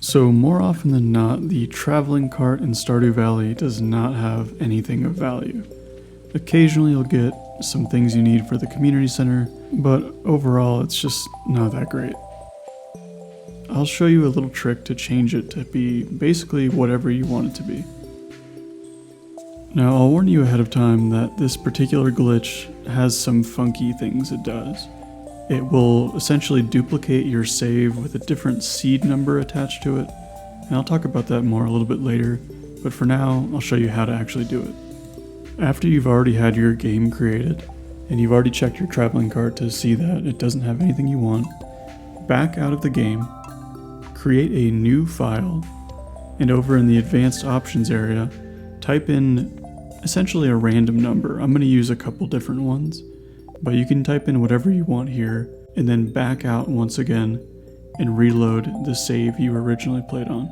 So more often than not, the traveling cart in Stardew Valley does not have anything of value. Occasionally you'll get some things you need for the community center, but overall it's just not that great. I'll show you a little trick to change it to be basically whatever you want it to be. Now I'll warn you ahead of time that this particular glitch has some funky things it does. It will essentially duplicate your save with a different seed number attached to it, and I'll talk about that more a little bit later, but for now I'll show you how to actually do it. After you've already had your game created, and you've already checked your traveling cart to see that it doesn't have anything you want, back out of the game, create a new file, and over in the advanced options area, type in essentially a random number. I'm going to use a couple different ones, but you can type in whatever you want here, and then back out once again and reload the save you originally played on.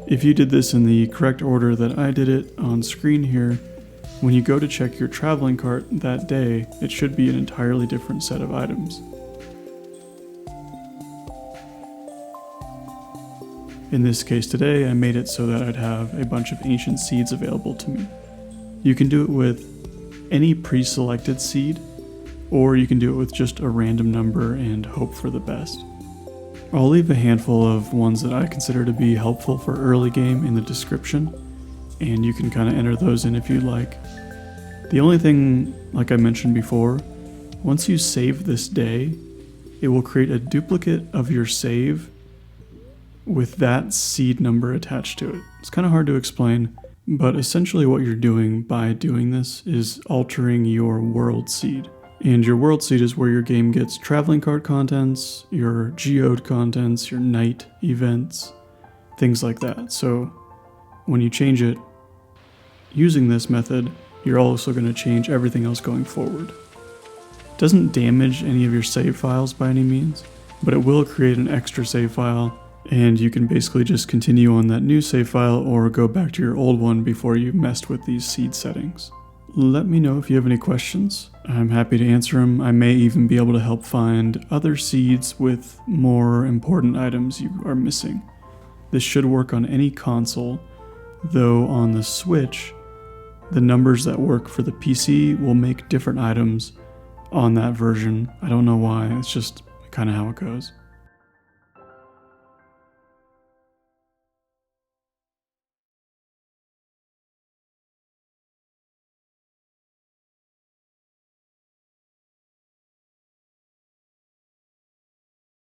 If you did this in the correct order that I did it on screen here, when you go to check your traveling cart that day, it should be an entirely different set of items. In this case today, I made it so that I'd have a bunch of ancient seeds available to me. You can do it with any pre-selected seed, or you can do it with just a random number and hope for the best. I'll leave a handful of ones that I consider to be helpful for early game in the description, and you can kind of enter those in if you'd like. The only thing, like I mentioned before, once you save this day, it will create a duplicate of your save with that seed number attached to it. It's kind of hard to explain, but essentially what you're doing by doing this is altering your world seed. And your world seed is where your game gets traveling cart contents, your geode contents, your night events, things like that. So when you change it using this method, you're also going to change everything else going forward. It doesn't damage any of your save files by any means, but it will create an extra save file, and you can basically just continue on that new save file or go back to your old one before you messed with these seed settings. Let me know if you have any questions. I'm happy to answer them. I may even be able to help find other seeds with more important items you are missing. This should work on any console, though on the Switch, the numbers that work for the PC will make different items on that version. I don't know why, it's just kind of how it goes.